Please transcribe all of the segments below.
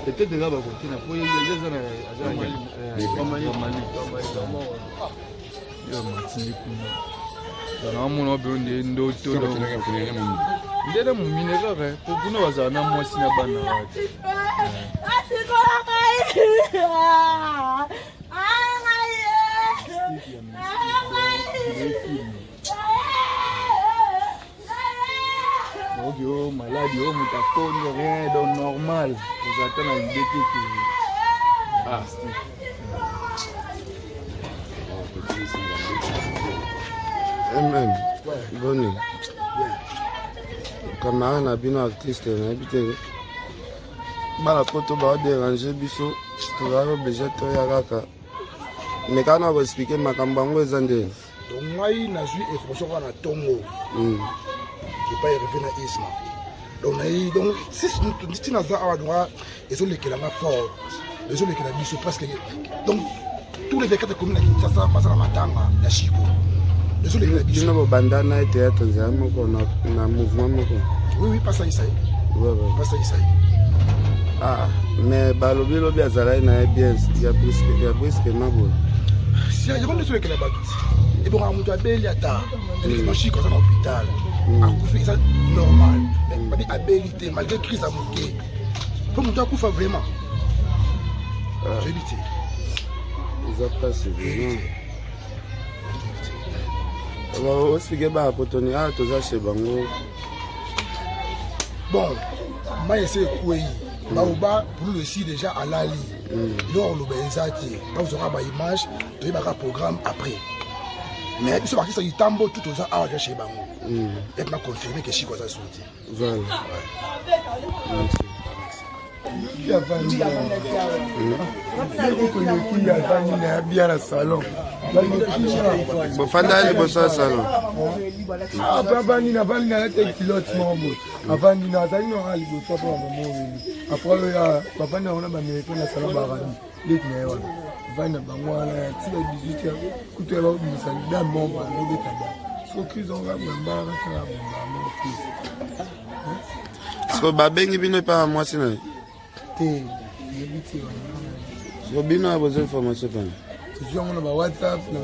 peut-être déjà malade, rien donc normal. Vous attendez une idée Amen. Bonne. Camarade n'a bien artiste, n'a habité. Bala poto ba déranger biso, tu vas obligé de yaka. Mais quand on va expliquer makambo ngo ezande. Donc moi il n'a joué information na tongo. Je pas y revenir à Isma. Donc si tu n'as pas à droit, ils ont les qui la fort. Ils ont les qui la biso parce que donc tous les vécats communes qui ça passe à la matanga, la chico. Ils ont les qui la biso. Nous bandana et théâtre zamo na mouvement moko. Oui, pas ça ici. Ouais. Pas ça ici. Ah, mais balobi azala na bien, il y a presque mabo. Si il y a des gens qui la battent. Et bon, on doit bien y attendre. Les machines comme ça dans l'hôpital. C'est normal. Mais pas d'habilité, malgré la crise à monter. Il faut monter à coup vraiment. J'ai évité. Ils ont passé vraiment. On va expliquer à Potoni, tous à chez Bango. Bon, moi j'essaie de courir. Baoba, pour le site déjà à l'ali. Donc on l'obéissati. Quand vous aurez une image, vous avez un programme après. Mais il faut que ça y tambo tout aux ans à chez Bango. Et m'a confirmé que Chico a sauté. Voilà. Qui a vendu bien à salon. Bon, Fanda, il bosse à salon. Ah, papa, il n'a pas de pilote, mon beau. Avant, il n'a pas de pilote, mon beau. Après, papa, n'a pas de pilote, salon barani. Les clients, il n'a pas de pilote, il n'a pas de pilote. Focus on va so babengi bino pa moi sina te so bino a besoin d'information pa tu on va WhatsApp na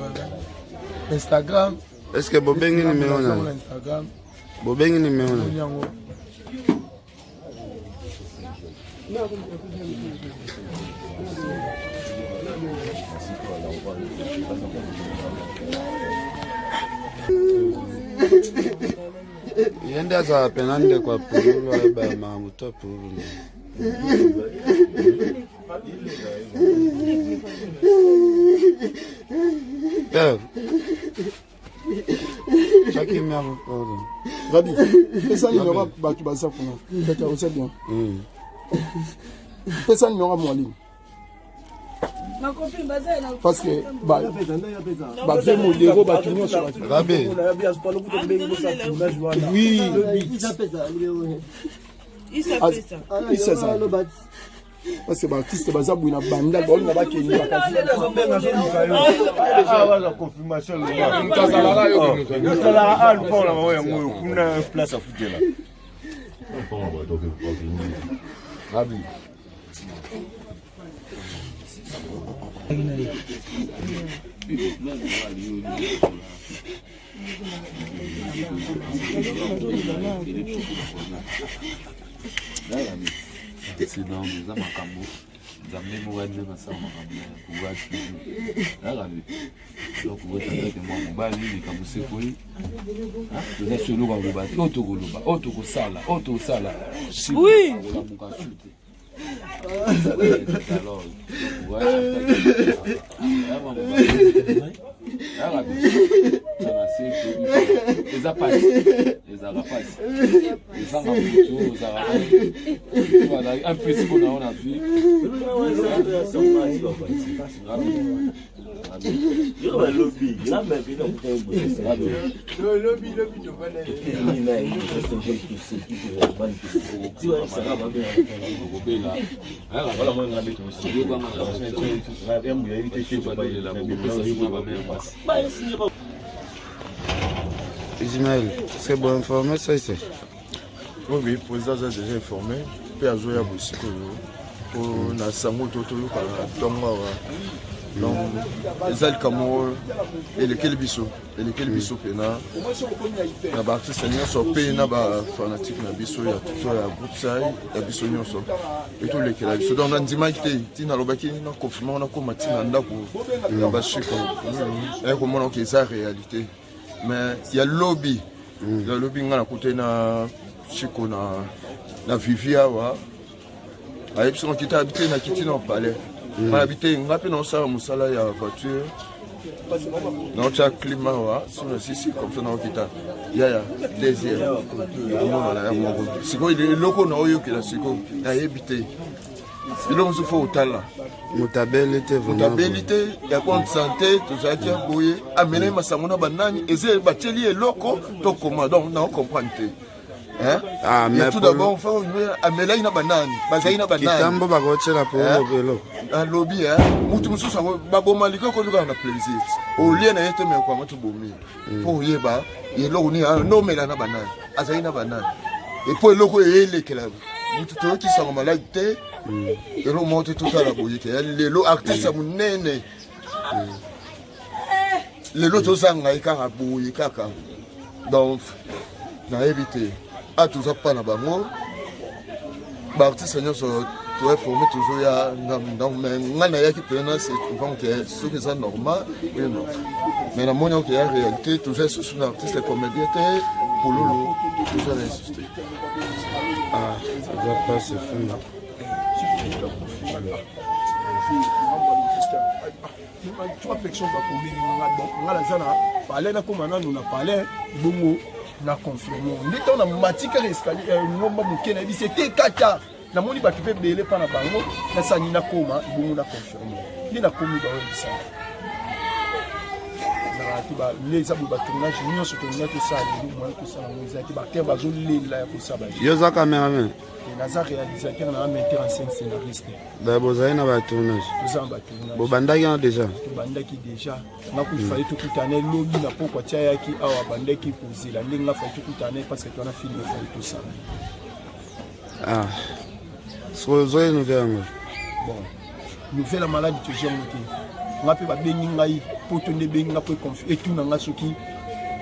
Instagram. Est-ce que bobengi numéro na Instagram bobengi numéro na yenda za penande kwa purulu aba mamuto purulu chaki mia purulu Rabi pesa ni ngoma batu baza kuna tata on sait bien pesa ni ngoma mwalimu parce que bah fait modéro bah tout le monde Rabi oui il sait ça parce que l'artiste baza bouina banda bon na ba keni ba kasi la confirmation le gars on sala al pour la moya moyo kuna place à foutre là Rabi c'est dans les amakambo zamne mouane masama kambo kuwati Rabi donc vous attendez que moi mobali ni kamuse koyi vous êtes sur le banc ba auto sala oui alors ouais Les appareils. Un peu qu'on a vu. Ismaël, c'est bon informé ça ici? Oui, le président a déjà informé. Puis à jouer à Boussiko. On a Samu Toto, donc, les Alcamo et les Kelbiso. Et les Kelbiso, Pena. La partie seigneur sur Pena, fanatique, na Biso, il y a tout le groupe Saï, il y a Biso Nyonso. Et tous les Kelbiso. Donc, on a dit que Tina Lobaki, on a confirmé, on a combattu, on a Bachiko. Et comment on a la réalité. Mais il y a le lobby. Le lobby, on a côté na Chico, na Vivia. Il y a des gens qui habitent dans le palais. On a habité dans la voiture. Dans le climat, comme ça, il y a des airs. C'est quoi les locaux qui ont habité. Il faut au talent. Mutabilité, il y a quoi de santé, tout ça qui a bouillé. Amener ma samona banane, et c'est batelier loco, donc comment donc on comprend. Ah, mais tout d'abord, on fait amener une banane. Bazaïna banane. Kitambo bagoche la pour le un lobby, mutu ça va bon malika qu'on a plaisir. Au lieu na yete mais quoi mutu bomi. Pour yeba, il lo ni un nom mais la banane. Azaïna banane. Et pour le loco et les kelab. Mutu to qui sont malade té. Et lo monte tout à la bouille. Les lo artiste mon nene. Les lo to sang na ikara bouille kaka. Donc na éviter. À tout ça pas na bango. Bah artiste seigneur so tu es formé toujours ya donc mais ngana ya qui peut c'est donc ce qui est normal oui non mais la monnaie qui est réalité tout ça sur l'artiste comédien pour lolo tout ça insister ah ça doit pas se faire tu vois réflexion pas pour lui ngala zana parler na comme na nous parler bongo na confirmer ndito na matika escalier ngomba mukena bi c'était kata na moni ba kipe belé pa na bango na sani na koma bongo na confirmer ni na komi ba webisa na tiba les abu ba tournage ni so tournage to ça ni moi to ça na zaki ba ke ba zo lela ya ko ça ba yo za cameraman et na za réalisateur na metteur en scène scénariste ba bozaina ba tournage to ça ba tournage bo bandaki déjà bandaki déjà na ko fallait tout kutane lobby na poko tia yaki awa bandaki pozila ndinga fa tout kutane parce que tu as filmé tout ça ah Sozoé nouvelle. Bon, nouvelle la maladie que j'ai monté. On a pu ba bengi ngai poto ne bengi na peut confier et tout na nga soki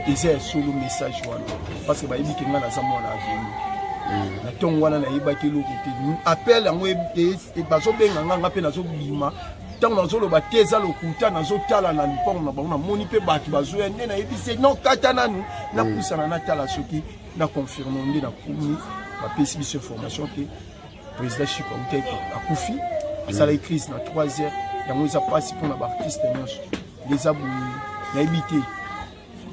eza solo message wana parce que ba yebi ke nga na zamwa na avenir. Na ton wana na yeba ke lokote. Appel ngo e bazo benga nga pe na zo bima. Tant na zo lo ba teza lokuta na zo tala na lipong na ba na moni pe ba ki bazo ende na yebi se non kata nanu na kusana na tala soki na confirmer ndi na kumi ba pesi biso information que président Chico a Koufi, ça a crise dans 3 heures, il y a passé pour l'artiste, les abous, l'habité,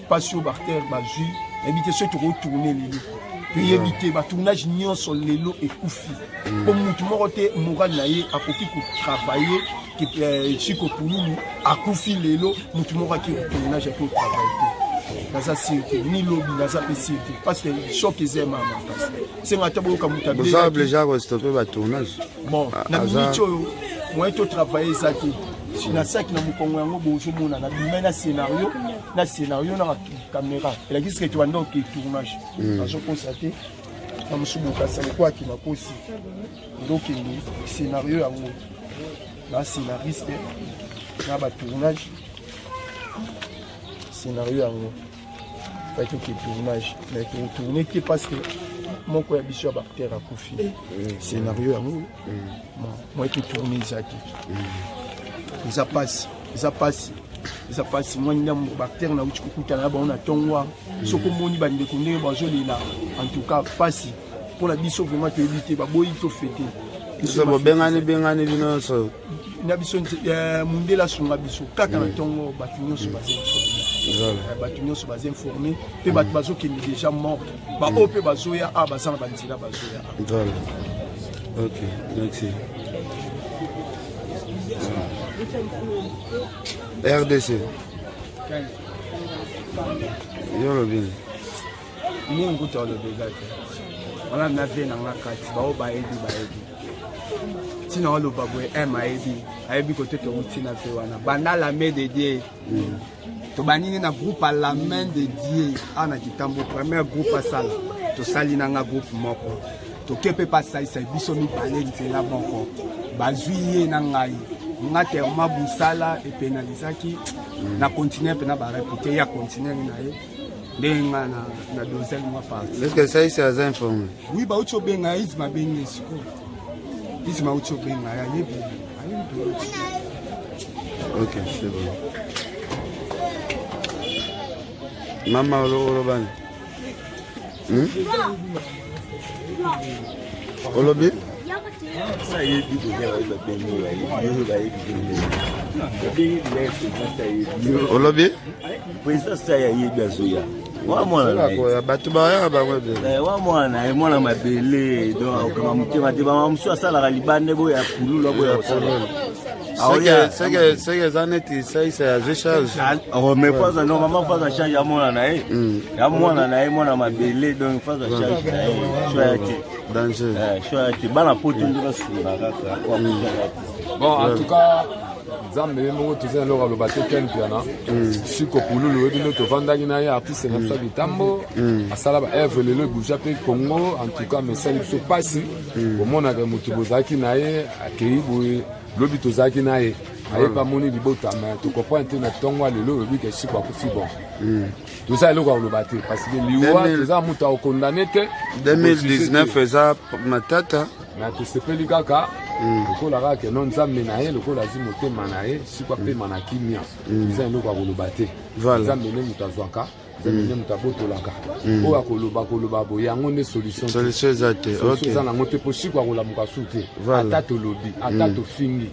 pas sur Barter, Bazu, l'habité, ceux qui retourner les lots. Puis éviter, le tournage nion sur les lots et Koufi. Comme nous, tout le monde est moral, à côté pour travailler, qui Chico pour nous, à Koufi les lots, nous tout le monde qui tournage pour travailler. Naza sécurité ni lobby naza sécurité parce que choc est aimant c'est un tabou comme tu vous avez déjà stoppé le tournage bon na micho moi to travailler ça qui na sac na mukongo yango bozo mona na bimena scénario na caméra et la qu'est-ce que tu vas donc tournage je constater na musubuka ça quoi qui m'a posé donc scénario yango na scénariste na ba tournage scénario yango fait que tournage mais tourner qui parce que mon quoi biso bactère a Koufi scénario yango moi qui tourner ça qui ça passe moi ndam bactère na uti kukuta na ba on a tongwa soko moni bande konde bazo lila en tout cas passe pour la biso vraiment que éviter ba boyi to fêter ça bengani bino so na biso mundela sunga biso kaka na tongo batu nyonso baza informé pe batu bazokende déjà mort ba o pe bazoya a bazana banzila bazoya. Voilà. Ok, merci. RDC. Yo lo bien. Mungu to lo bezate. Wala na ve na ngakati ba o ba ebi. Tina lo babwe ayebi côté to mutina fe wana. Banda la main de Dieu. To banini na groupe à la main de Dieu. Ana kitambo premier groupe à sala. To sali na nga groupe moko. To kepe pa sai biso mi balé nzela moko. Bazuye na ngai. Ngate mabusala e penalisaki na continuer pe na ba répéter ya continuer na ye. Benga na deuxième mois parti. Est-ce que ça c'est assez informé? Oui, ba ucho benga izma benga siko. Izma ucho benga ya yebi. Ok, c'est bon. Maman Oloban. Olobi? Ça y est, Olobi? président ça y est bien soya. Wa mwana batu ba ba webe. Wa mwana mabele donc kama mtima tiba mswa sala libane bo ya kulula bo ya polo. C'est que ça net ça c'est charge. Oh mais fois ça normalement fois ça charge ya mwana na ye. Ya mwana na ye mwana mabele donc fois ça charge na ye. Choyati. Danger. Choyati bana poto ndika sura kaka kwa Bon, en tout cas, Zambé, nous tous allons le bateau Ken Piana. Chico Pouloulou, et nous te vendons un artiste comme ça du Tambo. À Salaba, Eve, le Boujapé, Congo. En tout cas, mais ça ne se passe. Au monde, à Moutubozaki Nae, à Keibou, Lobitozaki Nae. Aye pas moni du bota, mais tu comprends un peu notre tongue, le lot, lui, que Chico a fait bon. Tout ça, le bateau. Parce que l'Iwa, les armes ont condamné. 2019, ça, ma tata. Mais tu sais pas, les gars, lokola ke non nzambe na ye lokola zi motema na ye sikwa pe manaki mia eza eloko ya koloba te nzambe nde moto azwaka nzambe nde moto abotolaka oyo akoloba boye yango nde solution eza te eza nango te mpo sikwa kolamuka su te ata tolobi ata tofingi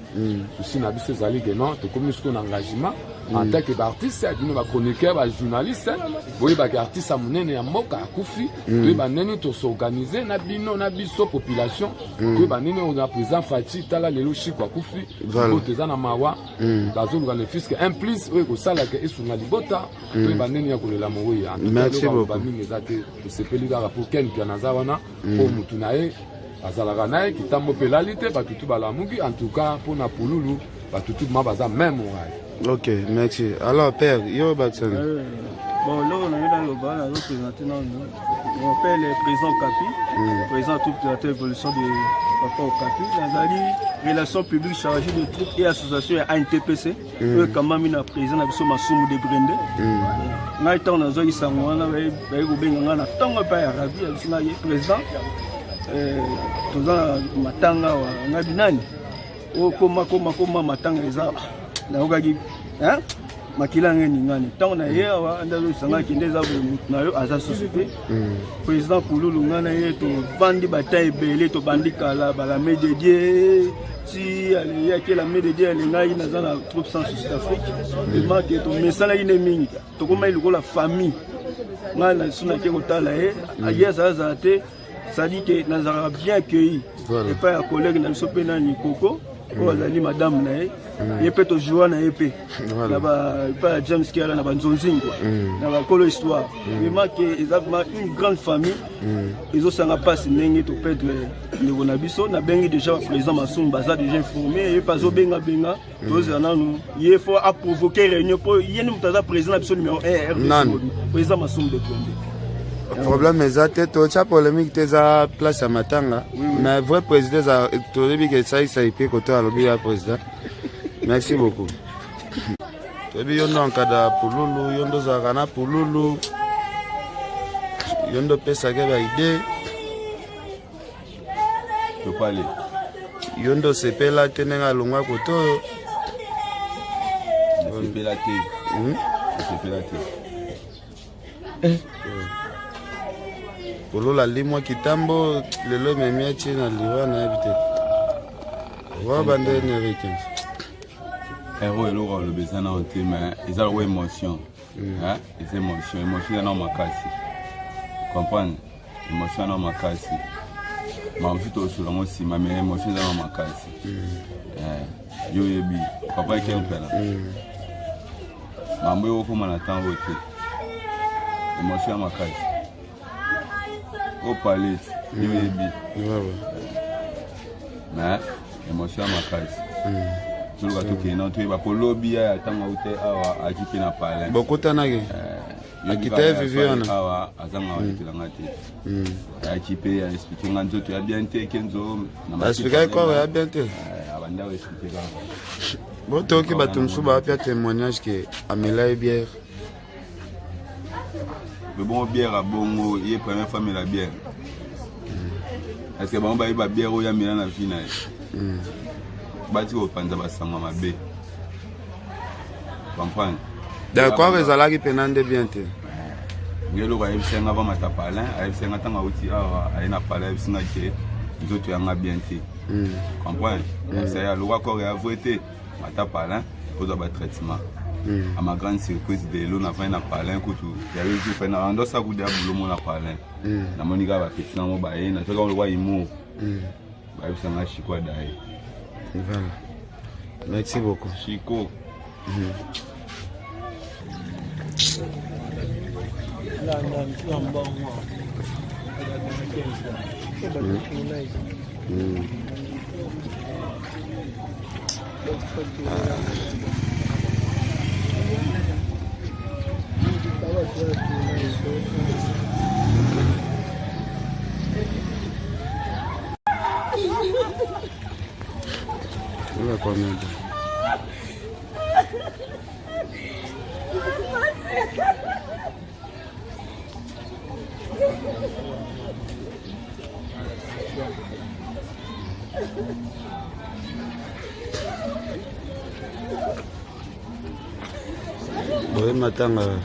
susi na biso ezali ke non tokomi siko na engagement en tant que baartiste bino bachroniqueur bajournaliste boyebaka artiste ya monene ya mboka akufi toyeba ndeni tosorganize na bino na biso population toyeba ndeni oyo na président Fati tala lelo Chico akufi libota eza na mawa bazoluka ne fiske un plus oyo ekosalaka esunga libota toyeba ndeni ya kolela moweya bamingi eza te tosepeli kaka po ken pia naza wana po mutu na ye azalaka na ye kitambo mpe elali te batutu balamuki en tout cas mpona Pululu batutu ma baza même moral. Ok, merci. Alors, père, yo Batson. Bon, là, on est dans le bas, on va présenter mon père est président Capi, président tout l'évolution de Papa au Capi. Dans la relation publique chargée de troupes et associations à ANTPC, eux, quand même, il président de Massoumou de Brende. Nous avons dans un sang, on a un président, tout ça, Matanga, on a binani. Oh, comment Matanga les a. Hein? Makila ngeni ngani tant na ye wa ndalo sanga kinde za na yo aza société président Pululu ngana ye to bandi bataille belé to bandi kala bala médié si ali ya kela médié ali ngai na za na troupe sans Sud-Afrique il marque to mesala ine mingi to koma iluko la famille ngana suna ke kotala ye aya za te ça dit que nazara bien accueilli et pas un collègue na sopena ni koko oh ali madame na ye il peut te jouer na épée là-bas pas James Kiala na banzonzing quoi na ba kolo histoire vraiment que exactement une grande famille ils ont ça pas ndenge to perdre le bonabiso na bengi déjà président Massoum baza déjà informé et pas zo benga tous ananu il faut à provoquer réunion pour yene mutaza président absolument président Massoum de Blonde. Problème eza te totia polémique te eza place ya matanga mais vrai président za toyebi ke ça ipe koto alobi ya président. Merci beaucoup. Toyebi yondo enkada Pululu yondo zalaka na Pululu yondo pesaka ba idée topale yondo sepela te ndenge alongwa koto oyo sepela te Pululu alimwa kitambo lelo ememi atie na liwa na yebi te wa bande nerike héros eloko aloba eza na te mais eza lokola émotion eza émotion eza na makasi comprendre émotion na makasi mamusu tosula ngo nsima mais émotion eza na makasi yo yebi papa eke mpela mambo ekokoma na ntango te émotion ya makasi opale yo yebi mais émotion ya makasi toluka tokenda toyeba kolobi ya ntango aute awa akipe na palin bokutanaki akita vivi wana awa azanga walikelanga te akipe ya explique nga nzoto ya bien te kenzo explique quoi ya bien te abanda wa explique nga botoki bato mosusu bapia témoignage ke amela bière mais bon bière a bongo ye première fois mela bière est-ce que bango bayeba bière oyo amela na vie na ye bati kopanza basanga mabe comprendre d'accord ezalaki pena nde bien te ngeloko ayebisenga bamata palin ayebisenga ntango auti awa aye na palin ayebisinga ke nzoto yanga bien te comprendre saya loka kore avoué te mata palin kozwa batraitement à ma grande surprise de l'eau na fin na palin kutu yaye ju fe na ndosa kudia bulomo na palin na monika ba petit na mo ba ye na toka lo wa imo bayebisanga chikwa daye. Voilà. Merci beaucoup. Chico. Olha como é. Boleh matang lah.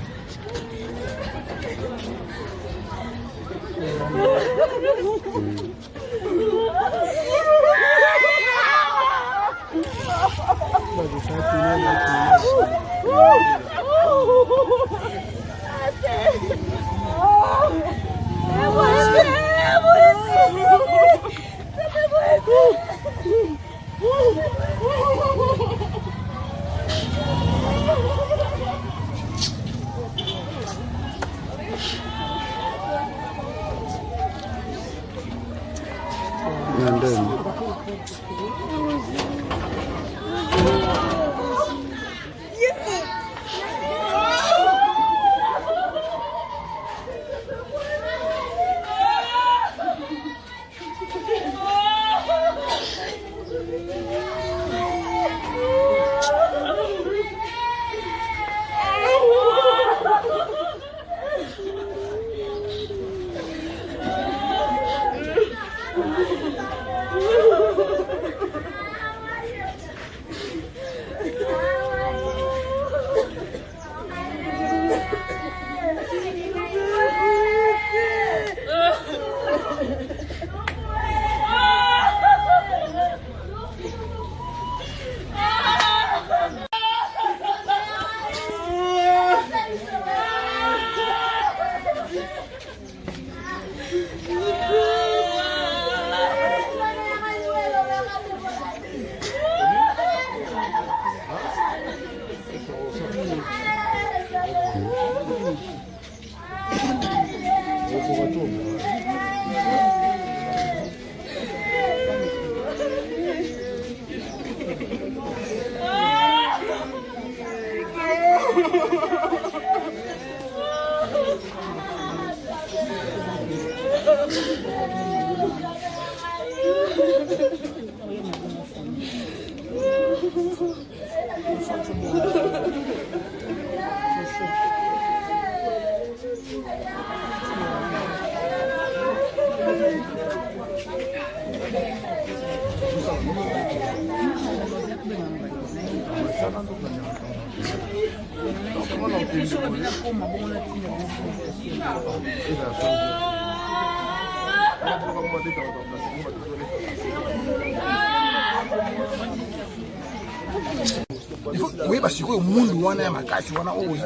koyeba sikoyo mundu wana ya makasi wana oyo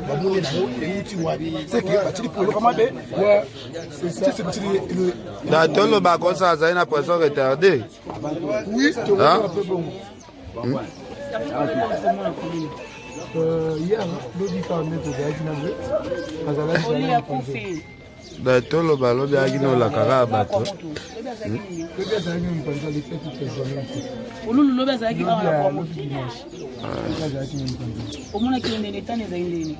bamoni nango euti wapi seke batili po eloko mabe toloba kosa azali na poisson retardé. Oui, un peu bon. Hier, l'autre fois, on est toloba lobi agino la kara bato. Olulu lobi azalaki awa na kwa moto. Omona kilende netane za indeni.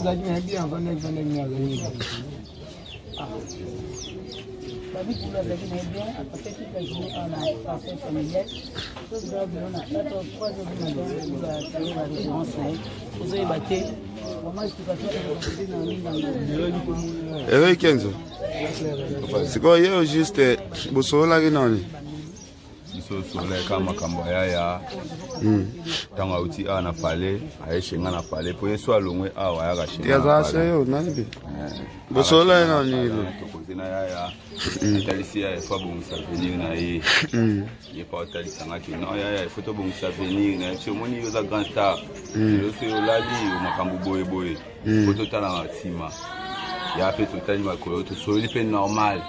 Azalaki na bien vanda ni azalaki. Babi kula azalaki na bien, après toute la journée on a fait familial. Tout ça on a 4 ou 3 jours de matin, on va faire la référence là. Vous avez battu. Maman explication na Ewe Kenzo. Siko yeo juste bosola kinoni. Solo kama makambo yaya. Tanga uti na pale, aishinga na pale. Po yeso alongwe awa ya gashinga. Ya za seyo nani bi. Bosola kinoni. Tokozina yaya. Talisia ya fa bon savenir na ye. Ye pa talisa ngaki no yaya photo bon savenir na so moni yo za grand star. Yo se olali makambo boye boye. Photo tala na sima. Ya pe totali makolo to so lipe normal.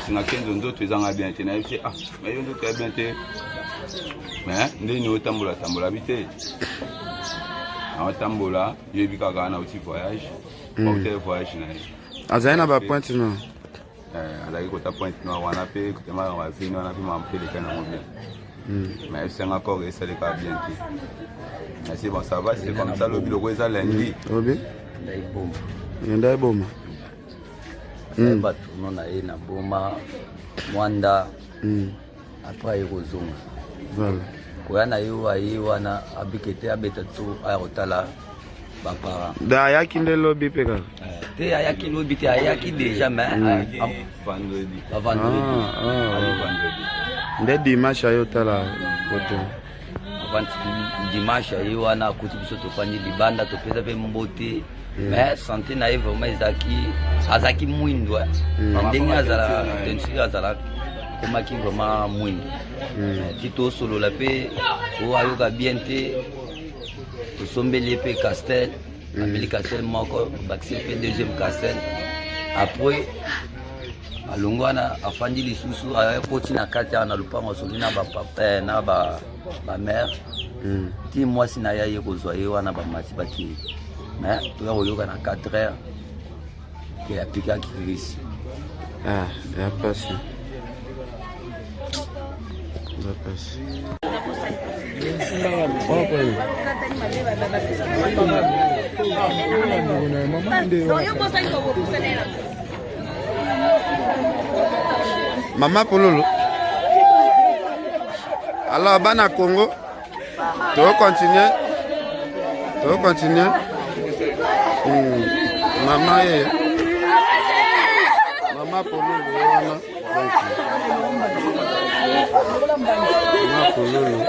Si on a 15 d'autres, ils ont bien été. Mais ils ont bien été. Mais nous avons tambola habité. En tambola, il y a eu un petit voyage. Un voyage. Azana ba pointe non. Alaï kota pointe non, on a payé, on a fait, on a fait m'empêcher les canons bien. Mais c'est encore ça les cas bien. Mais c'est bon, ça va, c'est comme ça le bureau est à lundi. Obi. Ndai boma. Bato nona ye na boma mwanda après ekozonga voilà koya na yo aye wana abikete abeta to ayotala bapara da ayaki nde lobi peka te ayaki lobi te ayaki déjà mais vendredi nde dimanche ayotala kote dimanche aye wana akuti biso tofandi libanda topesa pe mbote mais santé na ye vraiment azaki mwindo ndenge azala tension azala komaki vraiment mwindo ti tosolola mpe oyo ayoka bien te tosombeli mpe castel ameli castel moko bakisi mpe deuxième castel après alongo wana afandi lisusu ayekoti na kati awa na lupango asoli na bapapa na bamare ti mwasi na ye aye kozwa ye wana bamasi bakii mais tu vas regarder à 4 heures qui a piqué à Chris. Ah, il y a passé. Il a passé. Maman Pololo. Alors, Bana Congo, tu veux continuer? Tu veux continuer? Maman ye Maman Pololo wana Maman Pololo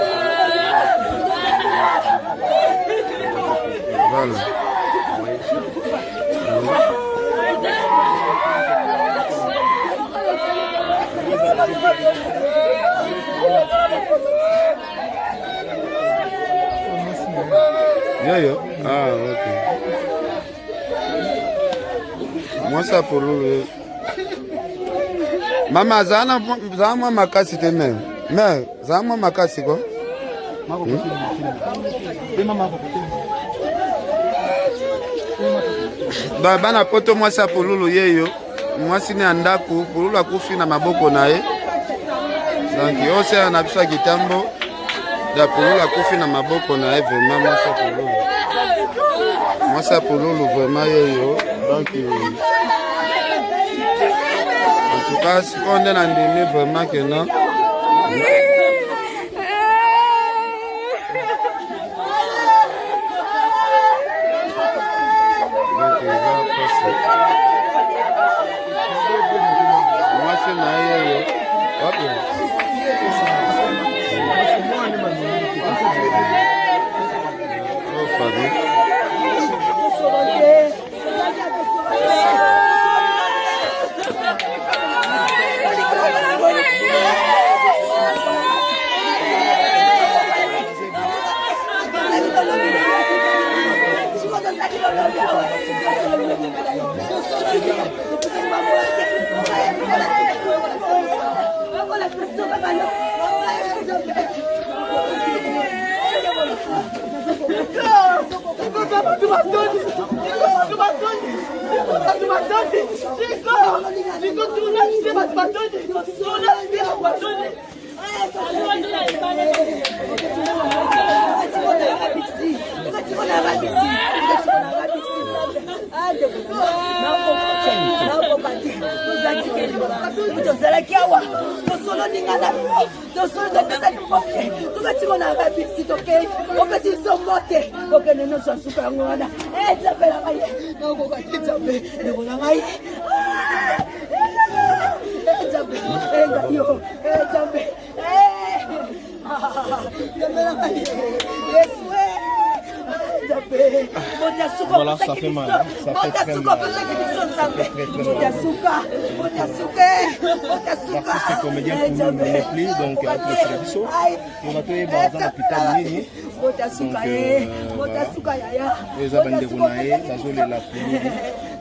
voilà yo ah ok. Moi ça pour lui. Maman zama makasi te même. Mais zama makasi quoi? Ba bana poto moi ça pour lui yeyo. Moi sini andako pour lui akufi na maboko na ye. Donc yo c'est na biso kitambo. Da pour lui akufi na maboko na ye vraiment moi ça pour lui. Moi ça pour lui vraiment yeyo. Donc en tout cas, si on est en demi, vraiment que non. Donc il va passer. Moi c'est naïe. Hop. Oh Fabien. Voilà, ça fait mal. Ça fait très mal. L'artiste comédien pour nous n'est plus, donc on a trouvé dans l'hôpital Nini. Donc, les Abanderounae, la zone est là pour nous.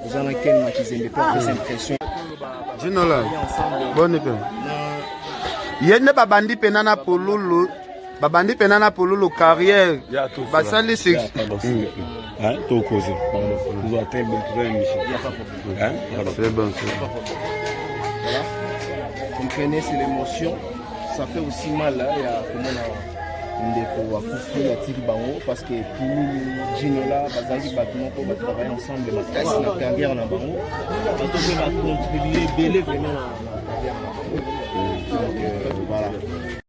Vous en avez quel match ils aiment pas cette impression. Jinola, bonne paix. Yende babandi penana polulu. Babandi penana polulu carrière. Basali six. Hein, tout causé. Nous avons très bonne émission. C'est bon. Voilà. Comprenez, c'est l'émotion. Ça fait aussi mal. Hein. Il y a comment on a parce que pour Ginola, Bazali, Batman, on va travailler ensemble. La carrière en Bango. On va contribuer vraiment à la carrière. Donc,